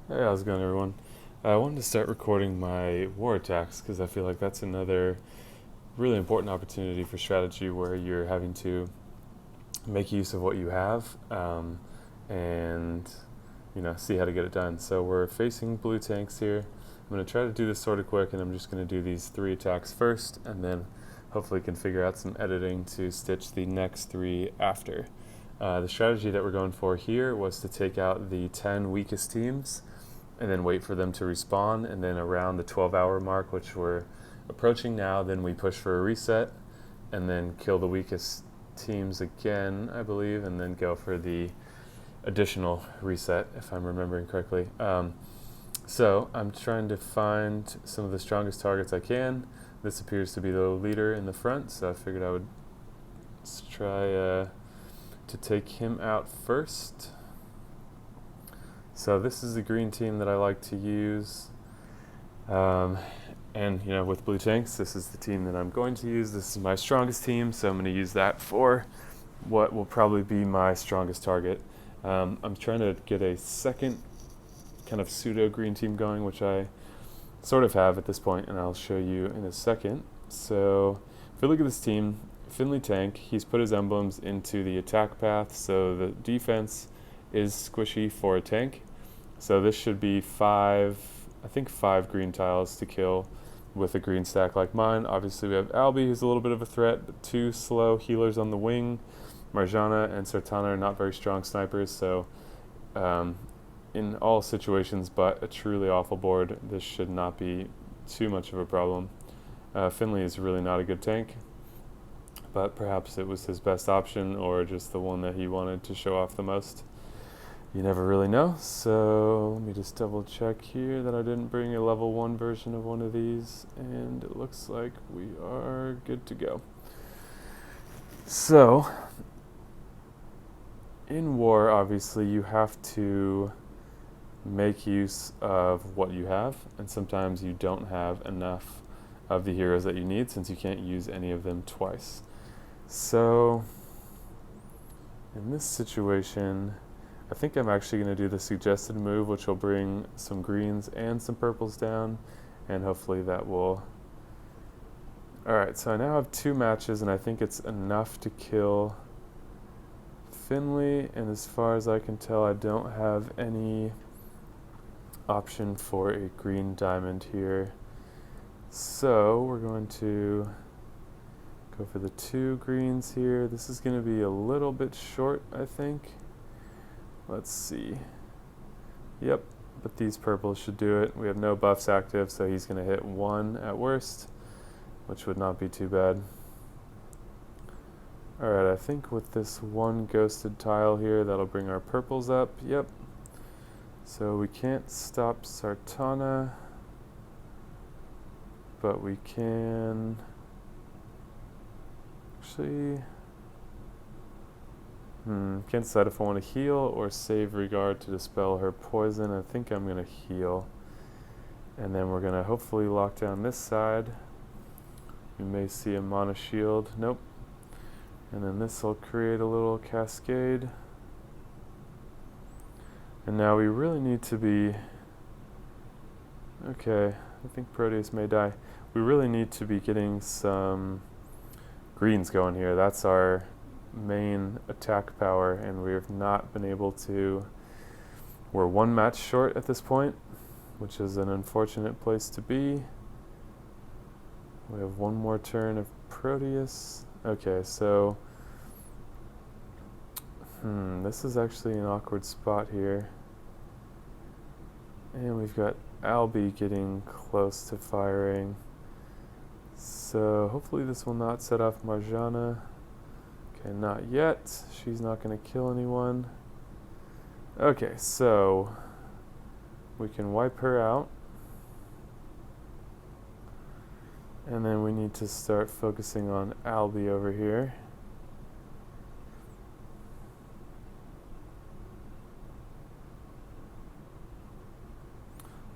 Hey, how's it going, everyone? I wanted to start recording my war attacks because I feel like that's another really important opportunity for strategy where you're having to make use of what you have and see how to get it done. So we're facing blue tanks here. I'm going to try to do this sort of quick, and I'm just going to do these three attacks first, and then hopefully can figure out some editing to stitch the next three after. The strategy that we're going for here was to take out the 10 weakest teams and then wait for them to respawn, and then around the 12-hour mark, which we're approaching now, then we push for a reset and then kill the weakest teams again, I believe, and then go for the additional reset, if I'm remembering correctly. So I'm trying to find some of the strongest targets I can. This appears to be the leader in the front, so I figured I would try to take him out first. So this is the green team that I like to use. And with blue tanks, this is the team that I'm going to use. This is my strongest team, so I'm going to use that for what will probably be my strongest target. I'm trying to get a second kind of pseudo green team going, which I sort of have at this point, and I'll show you in a second. So if we look at this team, Finley Tank, he's put his emblems into the attack path, so the defense is squishy for a tank. So this should be five green tiles to kill with a green stack like mine. Obviously we have Albie, who's a little bit of a threat, but two slow healers on the wing. Marjana and Sartana are not very strong snipers, so in all situations but a truly awful board, this should not be too much of a problem. Finley is really not a good tank, but perhaps it was his best option or just the one that he wanted to show off the most. You never really know, so let me just double check here that I didn't bring a level 1 version of one of these, and it looks like we are good to go. So, in war, obviously, you have to make use of what you have, and sometimes you don't have enough of the heroes that you need since you can't use any of them twice. So, in this situation, I think I'm actually going to do the suggested move, which will bring some greens and some purples down, and hopefully that will... Alright, so I now have 2 matches, and I think it's enough to kill Finley, and as far as I can tell, I don't have any option for a green diamond here. So we're going to go for the 2 greens here. This is going to be a little bit short, I think. Let's see. Yep, but these purples should do it. We have no buffs active, so he's going to hit 1 at worst, which would not be too bad. Alright, I think with this 1 ghosted tile here, that'll bring our purples up. Yep. So we can't stop Sartana, but we can... Actually... Can't decide if I want to heal or save Regard to dispel her poison. I think I'm going to heal. And then we're going to hopefully lock down this side. You may see a mana shield. Nope. And then this will create a little cascade. And now we really need to be... Okay, I think Proteus may die. We really need to be getting some greens going here. That's our main attack power, and we have not been able to... We're 1 match short at this point, which is an unfortunate place to be. We have 1 more turn of Proteus. Okay, so this is actually an awkward spot here. And we've got Albie getting close to firing. So hopefully this will not set off Marjana. Okay, not yet. She's not going to kill anyone. Okay, so we can wipe her out. And then we need to start focusing on Albie over here.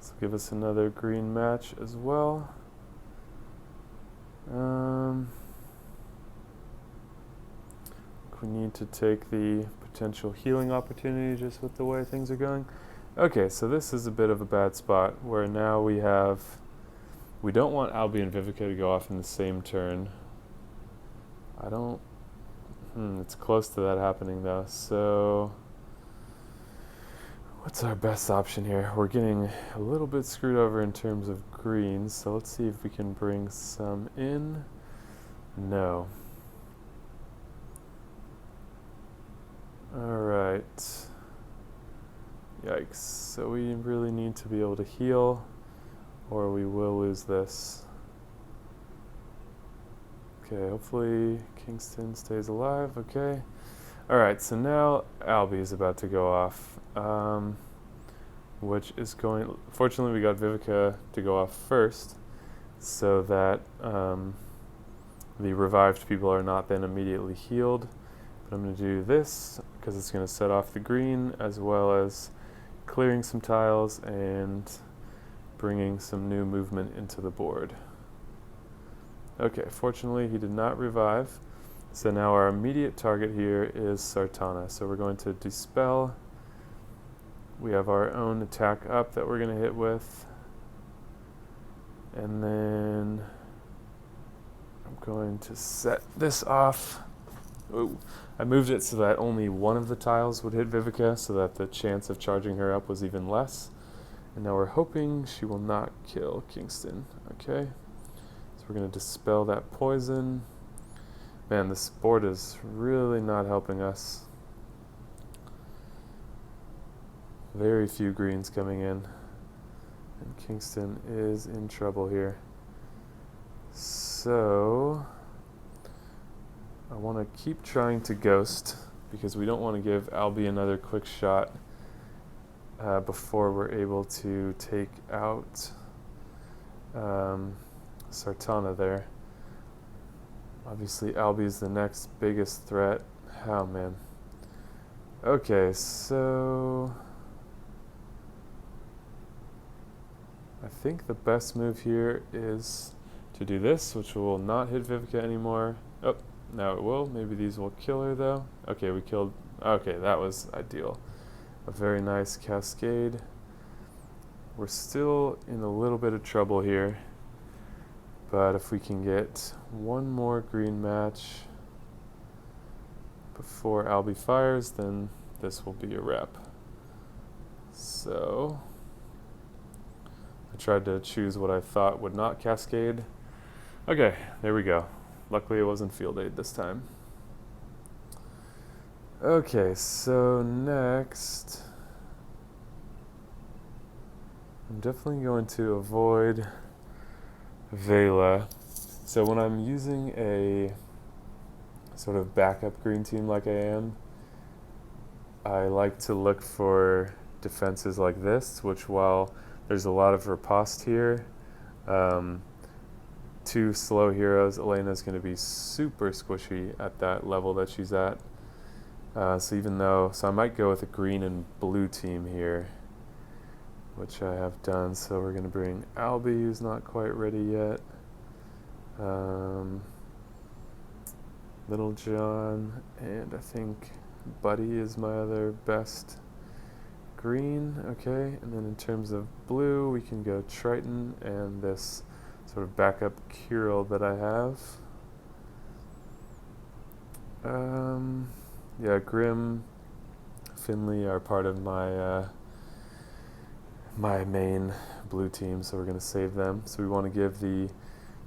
This will give us another green match as well. We need to take the potential healing opportunity just with the way things are going. Okay, so this is a bit of a bad spot where now we don't want Albie and Vivica to go off in the same turn. I don't, it's close to that happening though, so what's our best option here? We're getting a little bit screwed over in terms of greens, so let's see if we can bring some in. No. Alright. Yikes. So we really need to be able to heal, or we will lose this. Okay, hopefully Kingston stays alive. Okay. Alright, so now Albie is about to go off. Which is going... Fortunately, we got Vivica to go off first, so that the revived people are not then immediately healed. But I'm going to do this, because it's going to set off the green, as well as clearing some tiles and bringing some new movement into the board. Okay, fortunately he did not revive. So now our immediate target here is Sartana. So we're going to dispel. We have our own attack up that we're going to hit with. And then I'm going to set this off. Ooh. I moved it so that only one of the tiles would hit Vivica, so that the chance of charging her up was even less. And now we're hoping she will not kill Kingston. Okay. So we're going to dispel that poison. Man, this board is really not helping us. Very few greens coming in. And Kingston is in trouble here. So I want to keep trying to ghost, because we don't want to give Albie another quick shot before we're able to take out Sartana there. Obviously Albie is the next biggest threat. Oh man. Okay, so I think the best move here is to do this, which will not hit Vivica anymore. Oh, now it will. Maybe these will kill her though. Okay, we killed... Okay, that was ideal. A very nice cascade. We're still in a little bit of trouble here, but if we can get one more green match before Albie fires, then this will be a wrap. So I tried to choose what I thought would not cascade. Okay, there we go. Luckily it wasn't field aid this time. Okay, so next I'm definitely going to avoid Vela. So when I'm using a sort of backup green team like I am, I like to look for defenses like this, which while there's a lot of riposte here, two slow heroes, Elena's going to be super squishy at that level that she's at. So I might go with a green and blue team here, which I have done. So we're going to bring Albie, who's not quite ready yet. Little John, and I think Buddy is my other best green. Okay, and then in terms of blue, we can go Triton and this sort of backup Kirill that I have. Yeah, Grim, Finley are part of my my main blue team, so we're going to save them. So we want to give the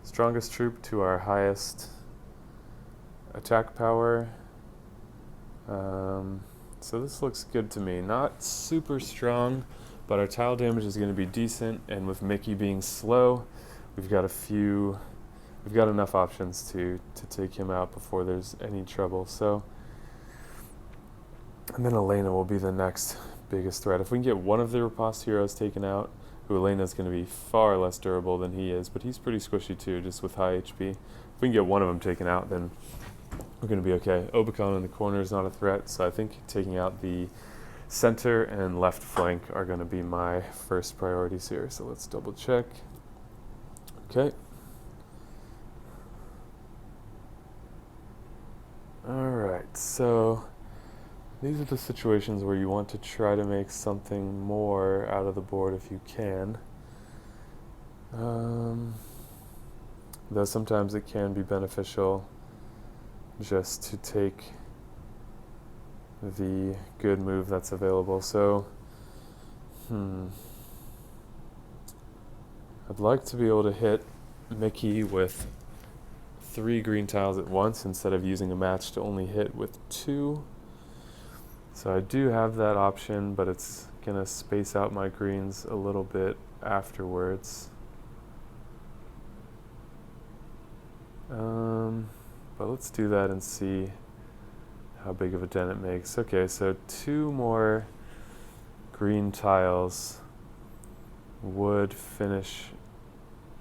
strongest troop to our highest attack power. So this looks good to me. Not super strong, but our tile damage is going to be decent, and with Mickey being slow, we've got enough options to take him out before there's any trouble. So, and then Elena will be the next biggest threat. If we can get one of the riposte heroes taken out, who Elena's going to be far less durable than he is, but he's pretty squishy too, just with high HP. If we can get one of them taken out, then we're going to be okay. Obicon in the corner is not a threat, so I think taking out the center and left flank are going to be my first priorities here. So let's double check. Okay. Alright, so these are the situations where you want to try to make something more out of the board if you can. Though sometimes it can be beneficial just to take the good move that's available. So, I'd like to be able to hit Mickey with 3 green tiles at once instead of using a match to only hit with 2. So I do have that option, but it's gonna space out my greens a little bit afterwards. But let's do that and see how big of a dent it makes. Okay, so 2 more green tiles would finish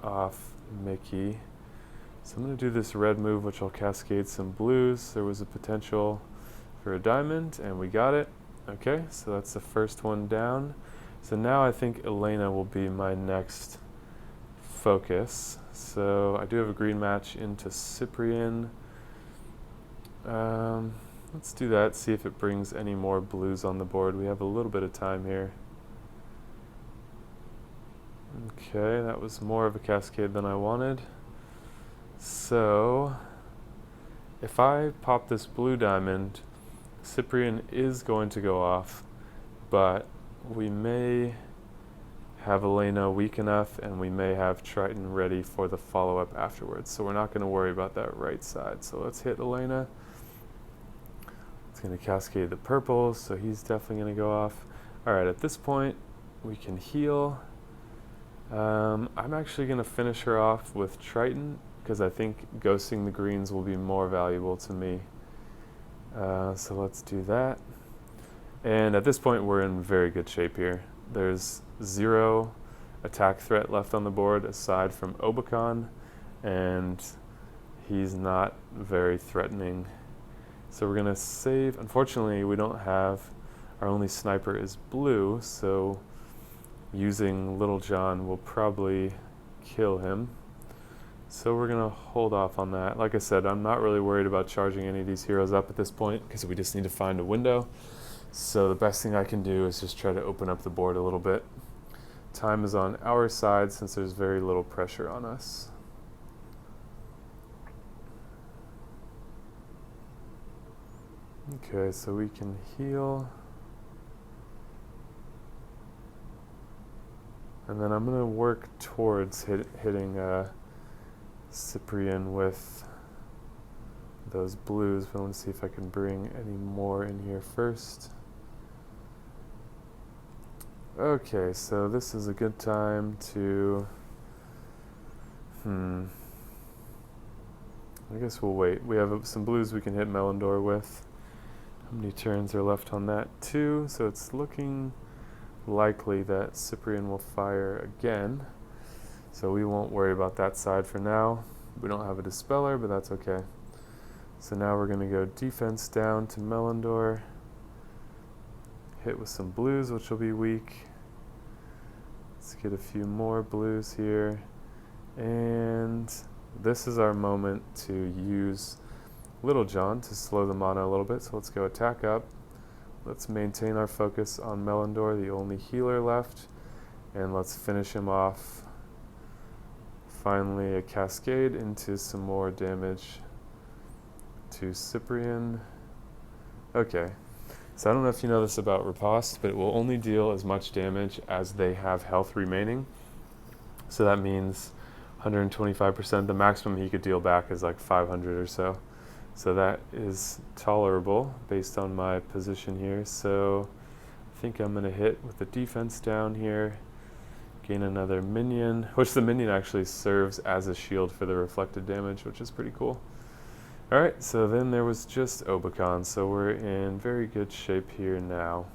off Mickey. So I'm going to do this red move, which will cascade some blues. There was a potential for a diamond, and we got it. Okay, so that's the first one down. So now I think Elena will be my next focus. So I do have a green match into Cyprian. Let's do that, see if it brings any more blues on the board. We have a little bit of time here. Okay, that was more of a cascade than I wanted. So, if I pop this blue diamond, Cyprian is going to go off, but we may have Elena weak enough and we may have Triton ready for the follow-up afterwards. So we're not going to worry about that right side. So let's hit Elena. It's going to cascade the purples, so he's definitely going to go off. Alright, at this point, we can heal. I'm actually going to finish her off with Triton, because I think ghosting the greens will be more valuable to me. So let's do that. And at this point, we're in very good shape here. There's 0 attack threat left on the board aside from Obakan, and he's not very threatening. So we're going to save. Unfortunately, we don't have, our only sniper is blue, so using Little John will probably kill him. So we're going to hold off on that. Like I said, I'm not really worried about charging any of these heroes up at this point because we just need to find a window. So the best thing I can do is just try to open up the board a little bit. Time is on our side since there's very little pressure on us. Okay, so we can heal. And then I'm going to work towards hitting Cyprian with those blues, but I want to see if I can bring any more in here first. Okay, so this is a good time to... I guess we'll wait. We have some blues we can hit Melindor with. How many turns are left on that? 2, so it's looking likely that Cyprian will fire again. So we won't worry about that side for now. We don't have a Dispeller, but that's okay. So now we're going to go defense down to Melindor. Hit with some blues, which will be weak. Let's get a few more blues here. And this is our moment to use Little John to slow the mana a little bit. So let's go attack up. Let's maintain our focus on Melindor, the only healer left. And let's finish him off. Finally, a cascade into some more damage to Cyprian. Okay. So I don't know if you know this about Riposte, but it will only deal as much damage as they have health remaining. So that means 125%. The maximum he could deal back is like 500 or so. So that is tolerable based on my position here. So I think I'm going to hit with the defense down here. Gain another minion, which the minion actually serves as a shield for the reflected damage, which is pretty cool. Alright, so then there was just Obakan, so we're in very good shape here now.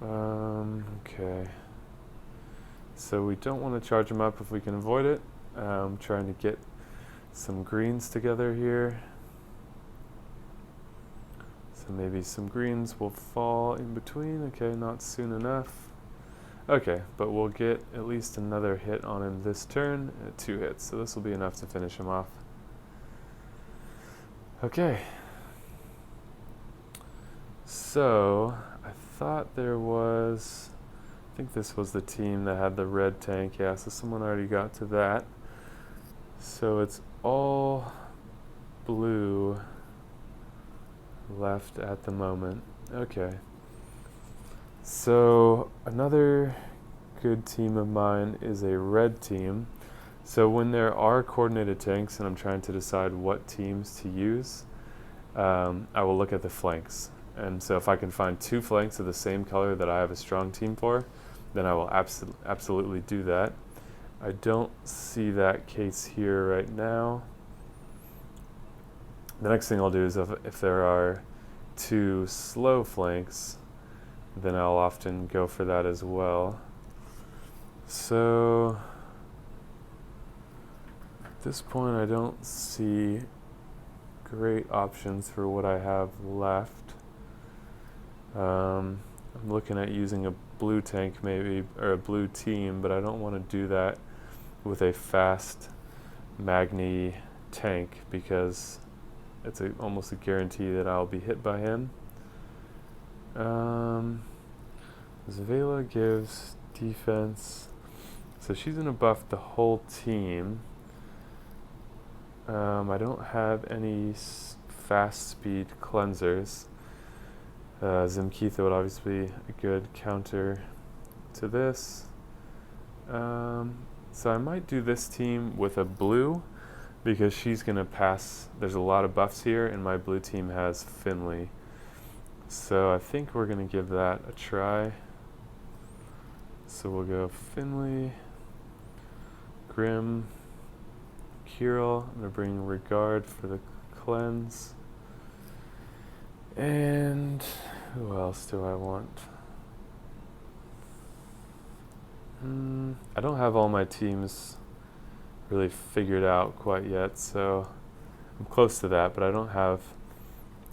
Okay. So we don't want to charge him up if we can avoid it. Trying to get some greens together here. So maybe some greens will fall in between. Okay, not soon enough. Okay, but we'll get at least another hit on him this turn, 2 hits, so this will be enough to finish him off. Okay. So, I thought there was, I think this was the team that had the red tank. Yeah, so someone already got to that. So it's all blue left at the moment. Okay. So another good team of mine is a red team. So when there are coordinated tanks and I'm trying to decide what teams to use, I will look at the flanks. And so if I can find two flanks of the same color that I have a strong team for, then I will absolutely do that. I don't see that case here right now. The next thing I'll do is if there are two slow flanks, then I'll often go for that as well. So at this point I don't see great options for what I have left. I'm looking at using a blue tank maybe, or a blue team, but I don't want to do that with a fast Magni tank because it's almost a guarantee that I'll be hit by him. Zavela gives defense, so she's going to buff the whole team. I don't have any fast speed cleansers. Zimkeitha would obviously be a good counter to this. So I might do this team with a blue because she's going to pass. There's a lot of buffs here, and my blue team has Finley. So I think we're going to give that a try. So we'll go Finley, Grim, Kirill. I'm going to bring Regard for the cleanse. And who else do I want? I don't have all my teams really figured out quite yet, so I'm close to that, but I don't have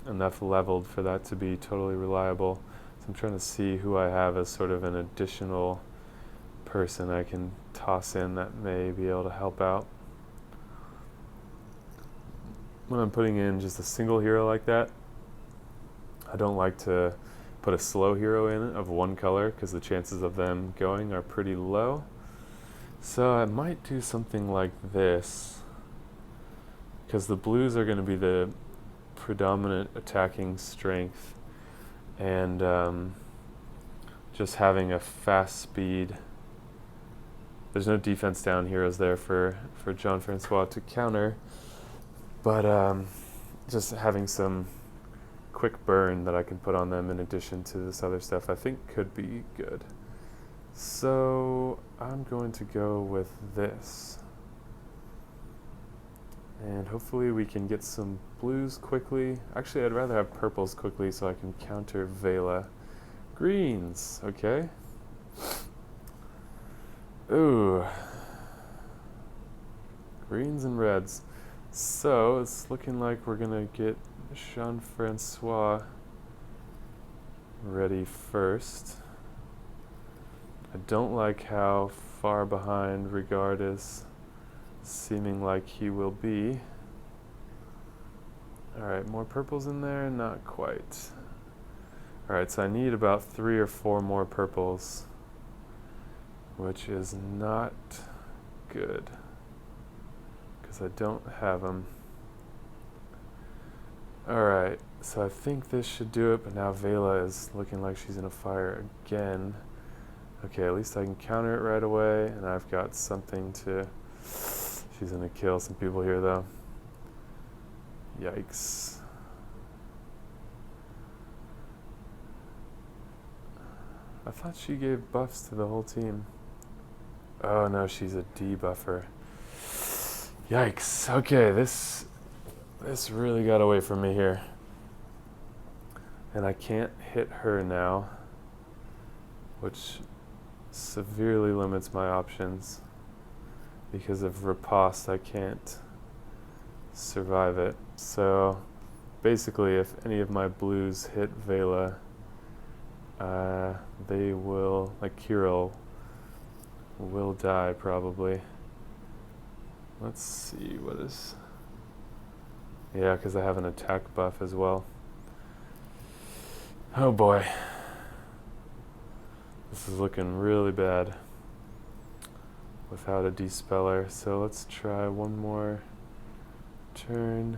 enough leveled for that to be totally reliable. So I'm trying to see who I have as sort of an additional person I can toss in that may be able to help out. When I'm putting in just a single hero like that, I don't like to put a slow hero in of one color because the chances of them going are pretty low. So I might do something like this because the blues are going to be the predominant attacking strength, and just having a fast speed. There's no defense down heroes there for Jean-Francois to counter, but just having some quick burn that I can put on them in addition to this other stuff I think could be good. So I'm going to go with this. And hopefully we can get some blues quickly. Actually, I'd rather have purples quickly so I can counter Vela. Greens, okay. Ooh. Greens and reds. So it's looking like we're gonna get Jean-Francois ready first. I don't like how far behind Regard is seeming like he will be. Alright, more purples in there? Not quite. Alright, so I need about 3 or 4 more purples, which is not good because I don't have them. Alright, so I think this should do it, but now Vela is looking like she's gonna fire again. Okay, at least I can counter it right away, and I've got something to... She's gonna kill some people here, though. Yikes. I thought she gave buffs to the whole team. Oh no, she's a debuffer. Yikes. Okay, this really got away from me here. And I can't hit her now, which severely limits my options. Because of riposte, I can't survive it. So basically, if any of my blues hit Vela, they will, like Kirill, will die probably. Let's see, what is... Yeah, because I have an attack buff as well. Oh boy. This is looking really bad without a Despeller. So let's try one more turn.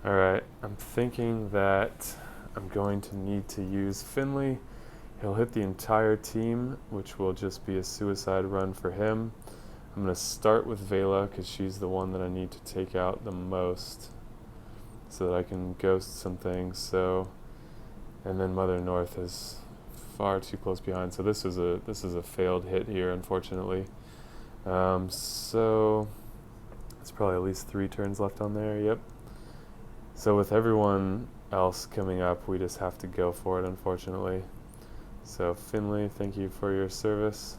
Alright, I'm thinking that I'm going to need to use Finley. He'll hit the entire team, which will just be a suicide run for him. I'm going to start with Vela because she's the one that I need to take out the most so that I can ghost some things. So, and then Mother North is far too close behind. So this is a failed hit here, unfortunately. So it's probably at least 3 turns left on there. Yep. So with everyone else coming up, we just have to go for it, unfortunately. So Finley, thank you for your service.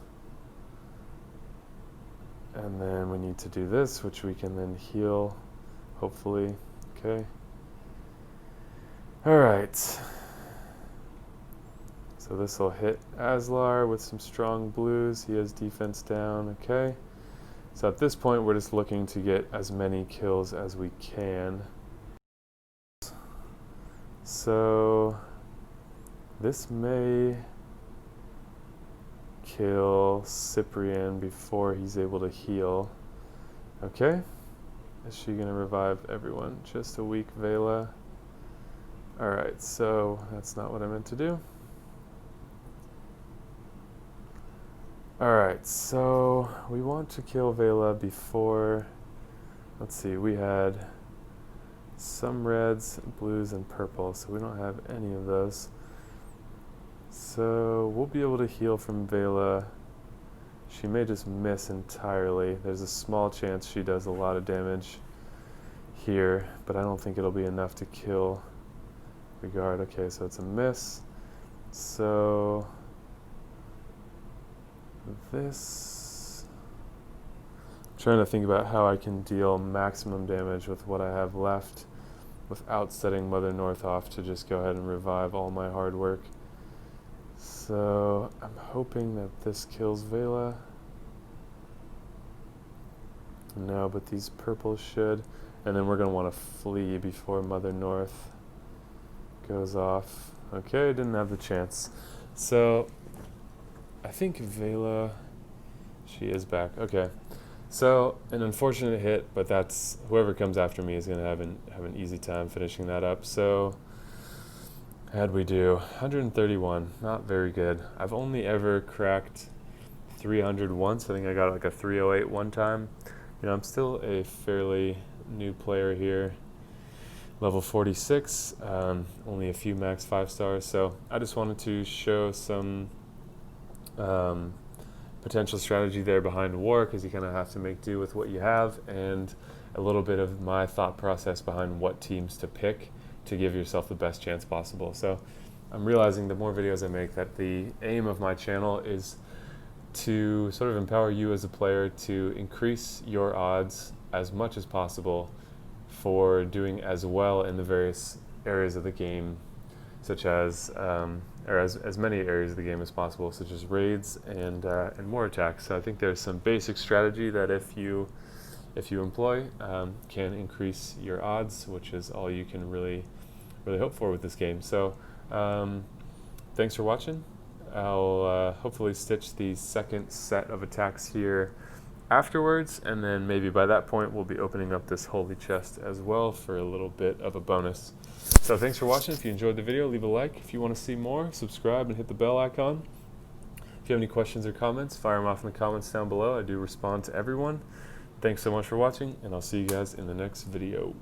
And then we need to do this, which we can then heal, hopefully. Okay. Alright. So this will hit Aslar with some strong blues. He has defense down. Okay. So at this point, we're just looking to get as many kills as we can. So this may kill Cyprian before he's able to heal. Okay. Is she going to revive everyone? Just a weak Vela. Alright, so that's not what I meant to do. Alright, so we want to kill Vela before, let's see, we had some reds, blues, and purple, so we don't have any of those. So we'll be able to heal from Vela. She may just miss entirely. There's a small chance she does a lot of damage here, but I don't think it'll be enough to kill the guard. Okay, so it's a miss. So this, I'm trying to think about how I can deal maximum damage with what I have left without setting Mother North off to just go ahead and revive all my hard work. So I'm hoping that this kills Vela. No, but these purples should. And then we're going to want to flee before Mother North goes off. Okay, didn't have the chance. So I think Vela, she is back. Okay. So an unfortunate hit, but that's, whoever comes after me is going to have an easy time finishing that up. So how'd we do? 131, not very good. I've only ever cracked 300 once. I think I got like a 308 one time. You know, I'm still a fairly new player here. Level 46, only a few max 5 stars. So I just wanted to show some potential strategy there behind war, because you kind of have to make do with what you have, and a little bit of my thought process behind what teams to pick to give yourself the best chance possible. So I'm realizing the more videos I make that the aim of my channel is to sort of empower you as a player to increase your odds as much as possible for doing as well in the various areas of the game, such as or as many areas of the game as possible, such as raids and more attacks. So I think there's some basic strategy that if you employ can increase your odds, which is all you can really hope for with this game. So thanks for watching. I'll hopefully stitch the second set of attacks here afterwards, and then maybe by that point we'll be opening up this holy chest as well for a little bit of a bonus. So thanks for watching. If you enjoyed the video, leave a like. If you want to see more, subscribe and hit the bell icon. If you have any questions or comments, fire them off in the comments down below. I do respond to everyone. Thanks so much for watching, and I'll see you guys in the next video.